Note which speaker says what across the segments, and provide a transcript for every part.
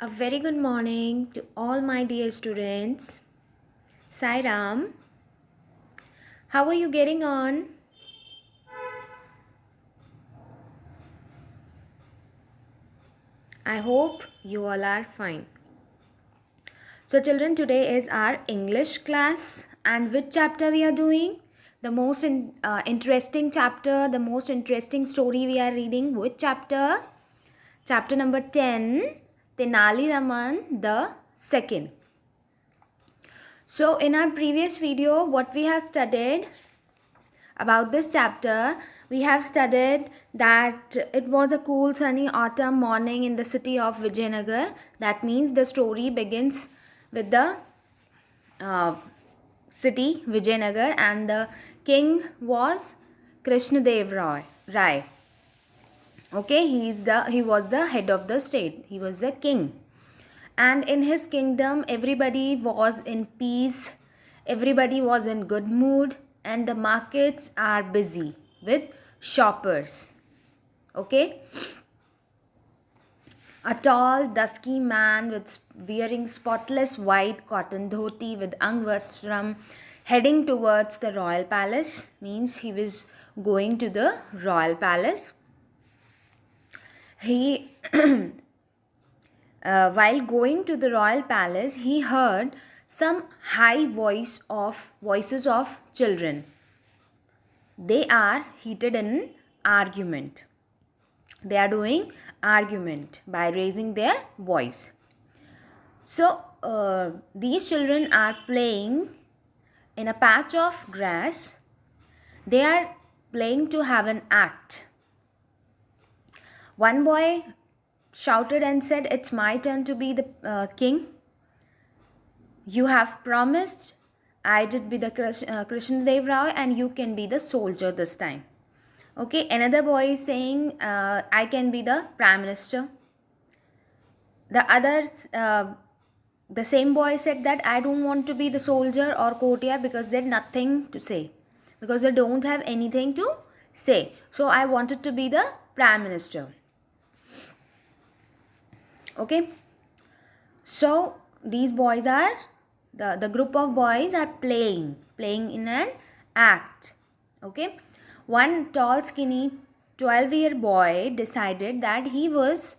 Speaker 1: A very good morning to all my dear students. Sai Ram, how are you getting on? I hope you all are fine. So, children, today is our English class, and which chapter we are doing? The most interesting chapter, the most interesting story we are reading. Which chapter? Chapter number 10, Tenali Raman the second. So, in our previous video, what we have studied about this chapter, we have studied that it was a cool sunny autumn morning in the city of Vijayanagar. That means the story begins with the uh, city Vijayanagar, and the king was Krishnadev Rai. Okay, he was the head of the state. He was the king. And in his kingdom, everybody was in peace, everybody was in good mood, and the markets are busy with shoppers. Okay, a tall, dusky man with wearing spotless white cotton dhoti with angvastram heading towards the royal palace, means he was going to the royal palace. He while going to the royal palace, he heard some high voices of children. They are heated in argument. They are doing argument by raising their voice. So these children are playing in a patch of grass. They are playing to have an act. One boy shouted and said, "It's my turn to be the king. You have promised I did be the Krishnadev Rao, and you can be the soldier this time." Okay, another boy is saying, "I can be the prime minister." The others, the same boy said that I don't want to be the soldier or courtier because they had nothing to say, because they don't have anything to say. So I wanted to be the prime minister. Okay, so these boys are the group of boys are playing in an act. Okay, one tall skinny 12-year boy decided that he was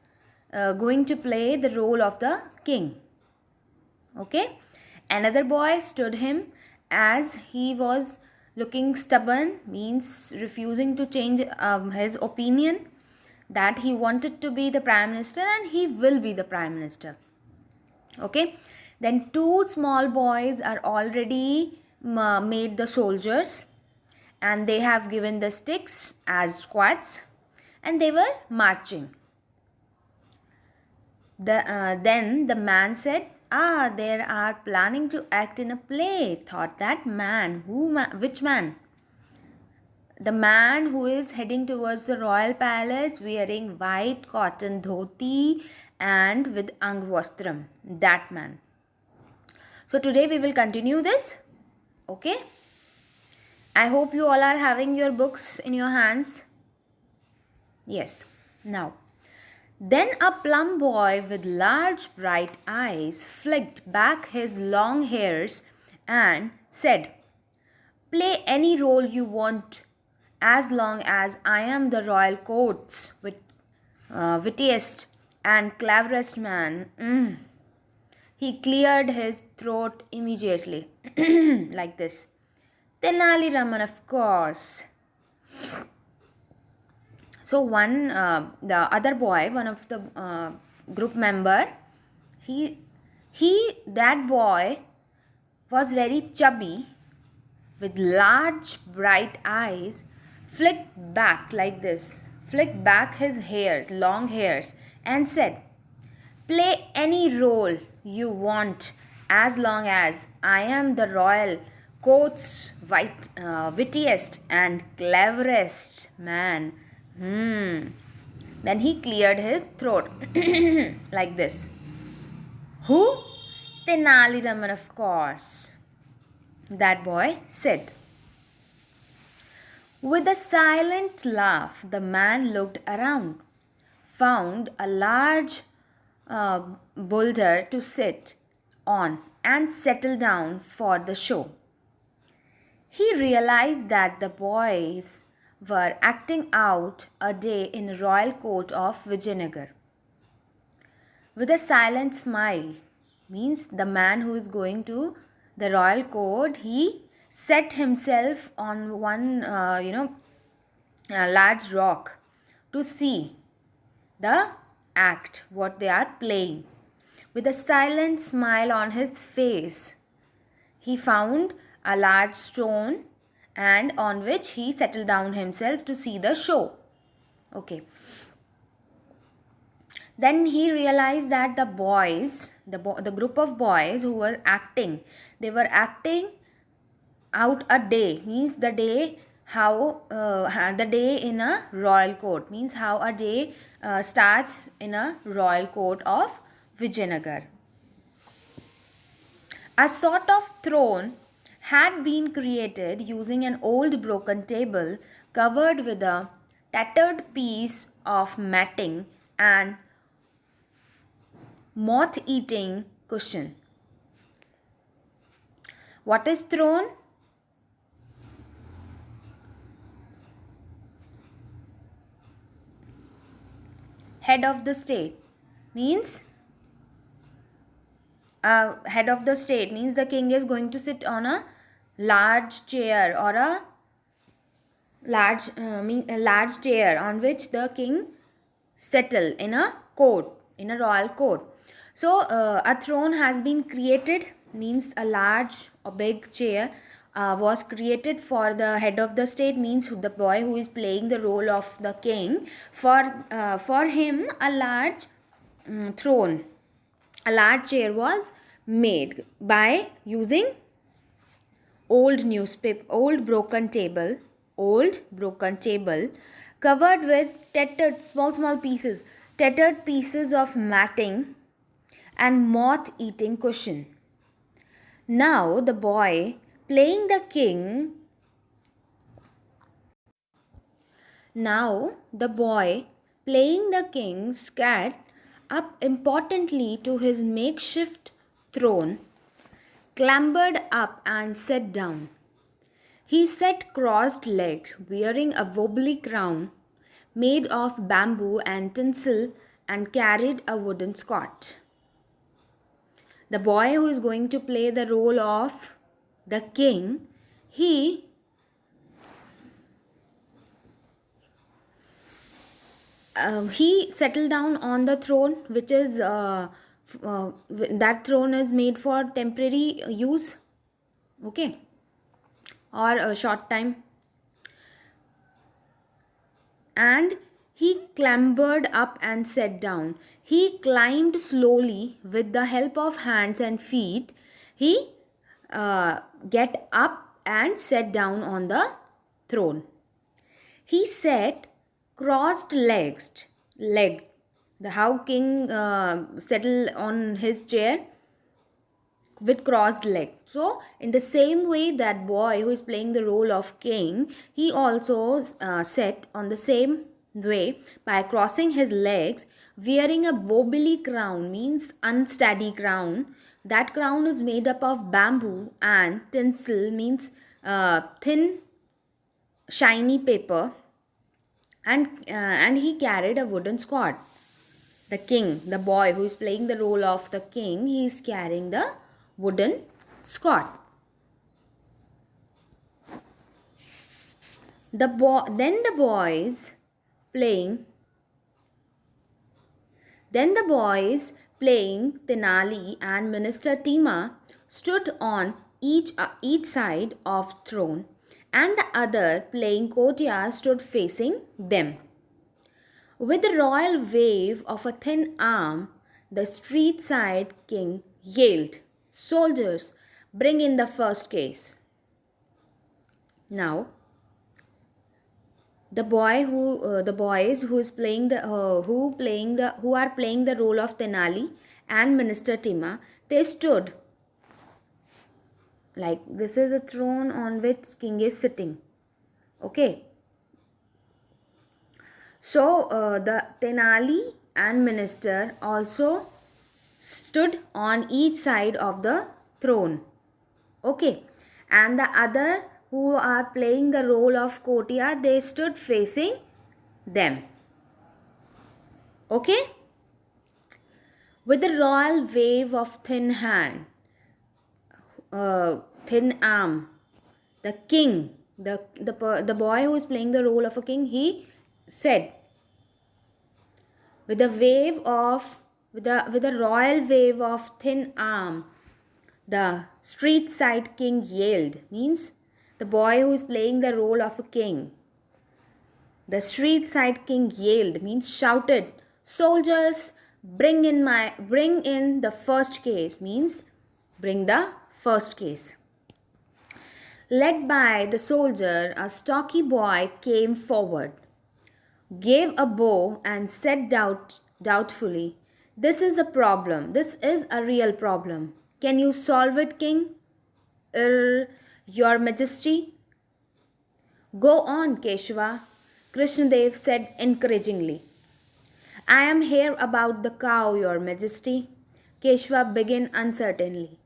Speaker 1: going to play the role of the king. Okay, another boy stood him as he was looking stubborn, means refusing to change his opinion, that he wanted to be the prime minister and he will be the prime minister. Okay, then two small boys are already made the soldiers, and they have given the sticks as squads, and they were marching. Then the man said, they are planning to act in a play. Thought that man. Which man? The man who is heading towards the royal palace wearing white cotton dhoti and with angvastram. That man. So today we will continue this. Okay. I hope you all are having your books in your hands. Yes. Now, then a plump boy with large bright eyes flicked back his long hairs and said, "Play any role you want as long as I am the royal court's wittiest and cleverest man." He cleared his throat immediately, like this. Tenali Raman, of course. So the other boy, one of the group member, that boy was very chubby with large bright eyes, flicked back like this, flicked back his hair, long hairs, and said, "Play any role you want as long as I am the royal court's wittiest and cleverest man." Then he cleared his throat like this. "Who?" "Tenali Raman, of course," that boy said. With a silent laugh, the man looked around, found a large boulder to sit on and settle down for the show. He realized that the boys were acting out a day in royal court of Vijayanagar. With a silent smile, means the man who is going to the royal court, he set himself on one a large rock to see the act, what they are playing. With a silent smile on his face, he found a large stone and on which he settled down himself to see the show. Okay. Then he realized that the boys, the group of boys who were acting, they were acting out a day, means the day how the day in a royal court, means how a day starts in a royal court of Vijayanagar. A sort of throne had been created using an old broken table covered with a tattered piece of matting and moth-eating cushion. What is throne? Head of the state, means head of the state means the king is going to sit on a large chair or a large chair on which the king settle in a court, in a royal court. So a throne has been created, means a large or big chair was created for the head of the state, means the boy who is playing the role of the king. For him a large throne, a large chair was made by using old newspaper, old broken table covered with tattered tattered pieces of matting and moth-eating cushion. Now the boy playing the king sat up importantly to his makeshift throne, clambered up and sat down. He sat crossed-legged, wearing a wobbly crown made of bamboo and tinsel, and carried a wooden squat. The boy who is going to play the role of the king, he settled down on the throne, which is that throne is made for temporary use, okay, or a short time. And he clambered up and sat down. He climbed slowly with the help of hands and feet. He get up and sat down on the throne. He sat crossed-legged. The how king settle on his chair with crossed leg. So in the same way, that boy who is playing the role of king, he also sat on the same way by crossing his legs, wearing a wobbly crown, means unsteady crown. That crown is made up of bamboo and tinsel, means thin shiny paper, and he carried a wooden squad. The king, the boy who is playing the role of the king, he is carrying the wooden squad. Then the boys playing Tenali and Minister Tima stood on each side of throne, and the other playing courtier stood facing them. With a royal wave of a thin arm, the street side king yelled, "Soldiers, bring in the first case." Now, the boys who are playing the role of Tenali and Minister Tima, they stood like this is the throne on which king is sitting. Okay. So the Tenali and minister also stood on each side of the throne. Okay, and the other who are playing the role of courtier, they stood facing them. Okay, with a royal wave of thin arm, the king, the boy who is playing the role of a king, he said, with a wave of with a royal wave of thin arm, the street side king yelled. Means the boy who is playing the role of a king. The street side king yelled, means shouted, soldiers, bring in the first case, means bring the first case. Led by the soldier, a stocky boy came forward, gave a bow, and said doubtfully, this is a problem. This is a real problem. Can you solve it, king? Your majesty? Go on, Keshava, Krishnadev said encouragingly. I am here about the cow, your majesty. Keshava began uncertainly.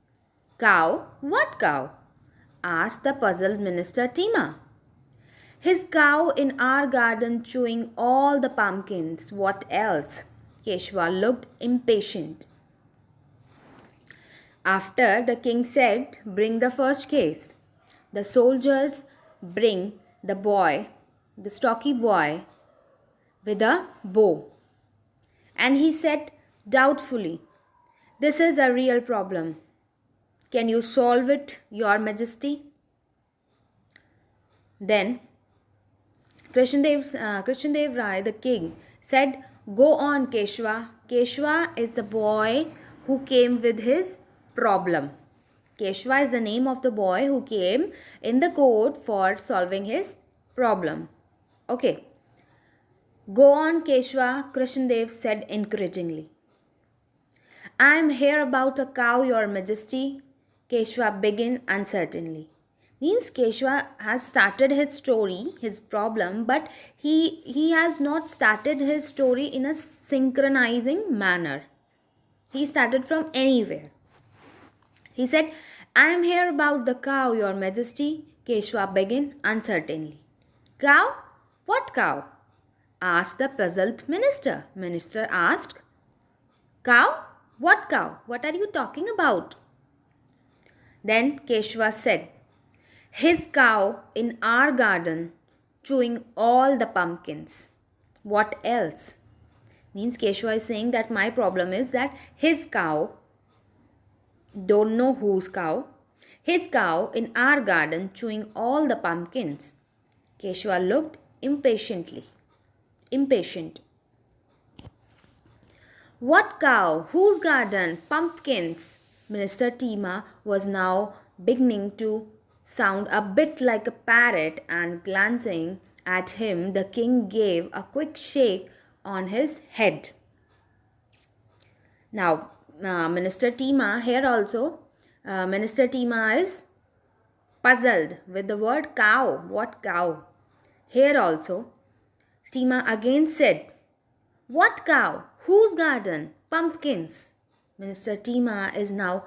Speaker 1: Cow? What cow? Asked the puzzled Minister Tima. His cow in our garden chewing all the pumpkins. What else? Keshava looked impatient. After the king said, bring the first case. The soldiers bring the stocky boy with a bow. And he said doubtfully, this is a real problem. Can you solve it, your majesty? Then Krishnadev Rai, the king, said, go on, Keshava. Keshava is the boy who came with his problem. Keshava is the name of the boy who came in the court for solving his problem. Okay. Go on, Keshava, Krishnadev said encouragingly. I am here about a cow, your majesty. Keshava began uncertainly. Means Keshava has started his story, his problem, but he has not started his story in a synchronizing manner. He started from anywhere. He said, I am here about the cow, your majesty. Keshava began uncertainly. Cow? What cow? Asked the puzzled minister. Minister asked, cow? What cow? What are you talking about? Then Keshava said, his cow in our garden chewing all the pumpkins. What else? Means Keshava is saying that my problem is that his cow, don't know whose cow, his cow in our garden chewing all the pumpkins. Keshava looked impatient. What cow? Whose garden? Pumpkins. Minister Tima was now beginning to sound a bit like a parrot, and glancing at him, the king gave a quick shake on his head. Now, Minister Tima here also, Minister Tima is puzzled with the word cow. What cow? Here also, Tima again said, what cow? Whose garden? Pumpkins. Minister Tima is now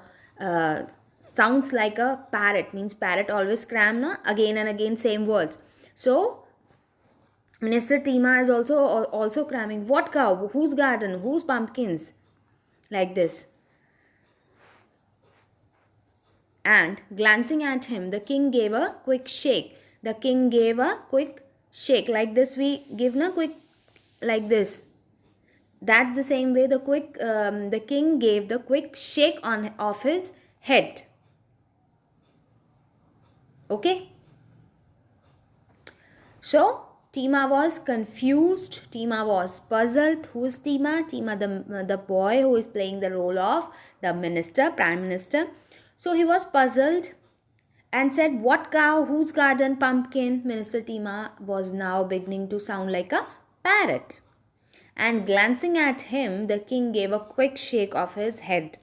Speaker 1: sounds like a parrot. Means parrot always cram na again and again same words. So Minister Tima is also cramming. What cow? Whose garden? Whose pumpkins? Like this. And glancing at him, the king gave a quick shake. The king gave a quick shake. Like this we give na quick like this. That's the same way the king gave the quick shake of his head. Okay. So Tima was confused. Tima was puzzled. Who is Tima? Tima, the boy who is playing the role of the minister, prime minister. So he was puzzled and said, what cow? Whose garden? Pumpkin. Minister Tima was now beginning to sound like a parrot. And glancing at him, the king gave a quick shake of his head.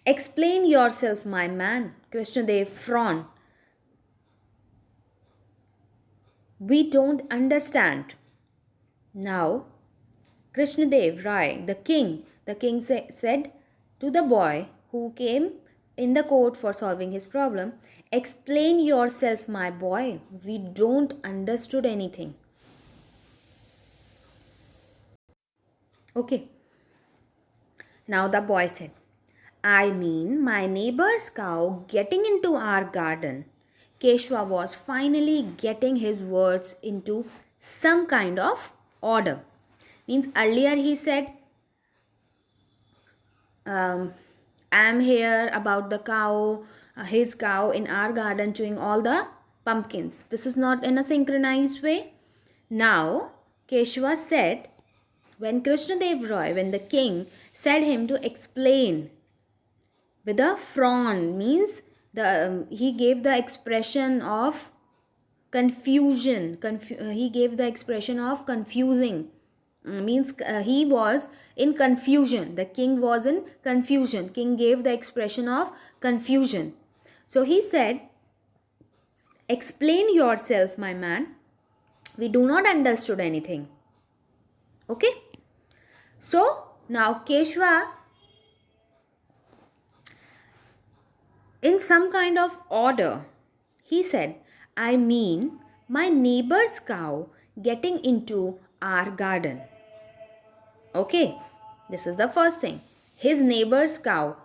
Speaker 1: Explain yourself, my man. Krishnadev frowned. We don't understand. Now, Krishnadev Rai, the king said to the boy who came in the court for solving his problem, explain yourself, my boy. We don't understood anything. Okay. Now the boy said, I mean, my neighbor's cow getting into our garden. Keshwa was finally getting his words into some kind of order. Means earlier he said, I'm here about the cow, his cow in our garden chewing all the pumpkins. This is not in a synchronized way. Now, Keshwa said, when Krishnadev Roy, when the king said him to explain with a frown, means he gave the expression of confusion. He gave the expression of confusing. Means he was in confusion. The king was in confusion. King gave the expression of confusion. So he said, explain yourself, my man. We do not understood anything. Okay. So now Keshwa, in some kind of order, he said, I mean, my neighbor's cow getting into our garden. Okay, this is the first thing. His neighbor's cow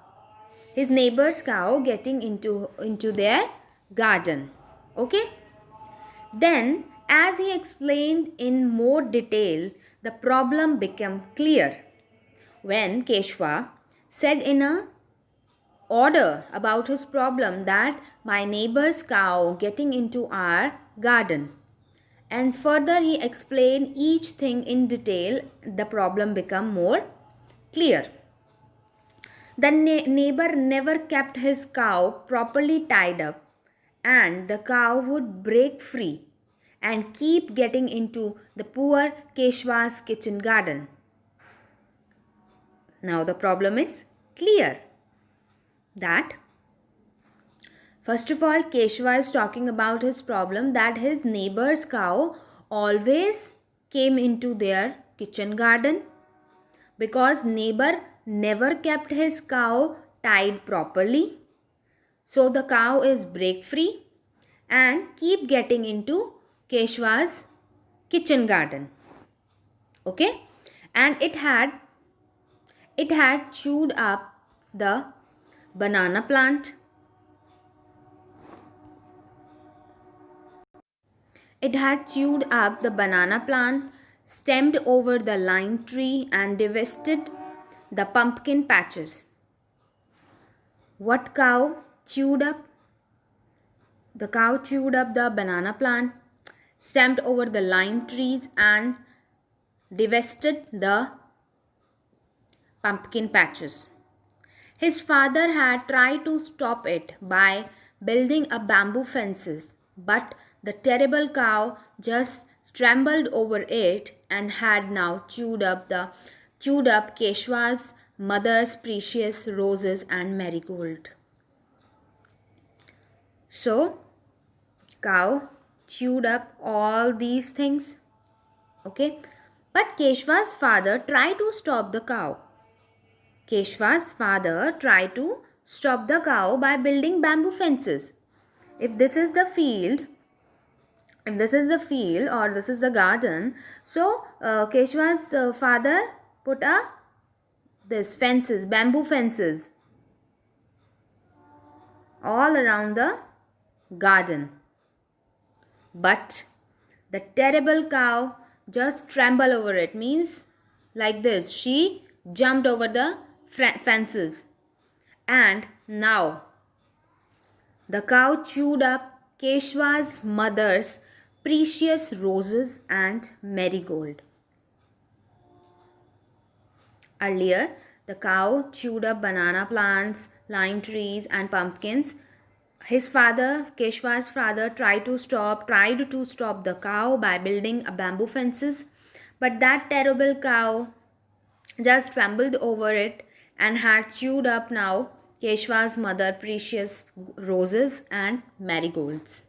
Speaker 1: getting into their garden. Okay. Then, as he explained in more detail, the problem became clear. When Keshwa said in a order about his problem that my neighbor's cow getting into our garden, and further he explained each thing in detail, the problem become more clear. The neighbor never kept his cow properly tied up, and the cow would break free and keep getting into the poor Keshwa's kitchen garden. Now the problem is clear. That first of all, Keshwa is talking about his problem that his neighbor's cow always came into their kitchen garden because neighbor never kept his cow tied properly. So the cow is break free and keep getting into Keshwa's kitchen garden. Okay? And it had chewed up the banana plant. It had chewed up the banana plant, stemmed over the lime tree, and devastated the pumpkin patches. What cow chewed up? The cow chewed up the banana plant, stamped over the lime trees, and devastated the pumpkin patches. His father had tried to stop it by building a bamboo fences, but the terrible cow just trembled over it and had now chewed up Keshwa's mother's precious roses and marigold. So, cow chewed up all these things. Okay, but Keshwa's father tried to stop the cow. Keshwa's father tried to stop the cow by building bamboo fences. If this is the field or this is the garden, so Keshwa's father put bamboo fences all around the garden. But the terrible cow just trembled over it, means like this, she jumped over the fences, and now the cow chewed up Keshwa's mother's precious roses and marigold. Earlier, the cow chewed up banana plants, lime trees, and pumpkins. His father, Keshwa's father, tried to stop the cow by building a bamboo fences, but that terrible cow just trembled over it and had chewed up now Keshwa's mother precious roses and marigolds.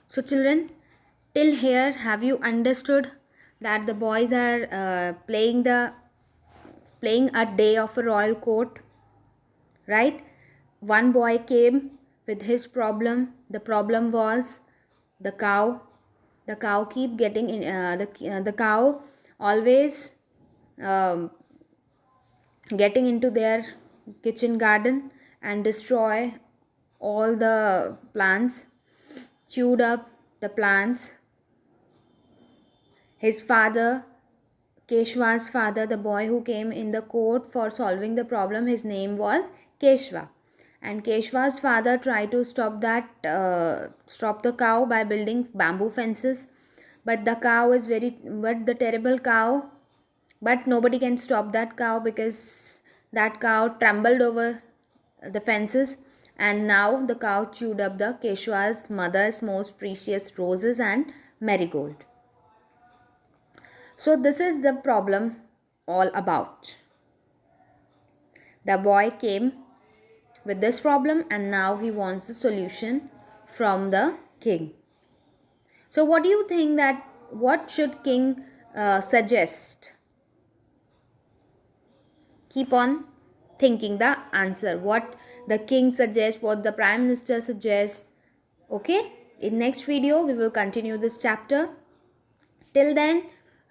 Speaker 1: So children, Till here, have you understood that the boys are playing a day of a royal court, right? One boy came with his problem. The problem was the cow. The cow keep getting in. The cow always um, getting into their kitchen garden and destroy all the plants, chewed up the plants. His father, Keshwa's father, the boy who came in the court for solving the problem, his name was Keshwa. And Keshwa's father tried to stop the cow by building bamboo fences. But the terrible cow, but nobody can stop that cow because that cow trembled over the fences, and now the cow chewed up the Keshwa's mother's most precious roses and marigold. So this is the problem all about. The boy came with this problem and now he wants the solution from the king. So what do you think that what should king suggest? Keep on thinking the answer. What the king suggests, what the prime minister suggests. Okay? In next video we will continue this chapter. Till then,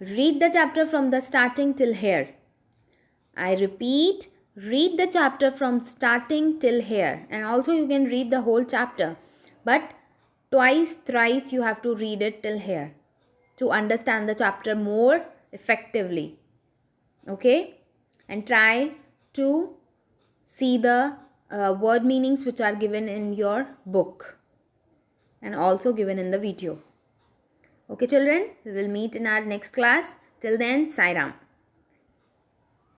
Speaker 1: read the chapter from the starting till here. I repeat, read the chapter from starting till here. And also you can read the whole chapter. But twice, thrice you have to read it till here to understand the chapter more effectively. Okay? And try to see the word meanings which are given in your book and also given in the video. Okay children, we will meet in our next class. Till then, Sai Ram.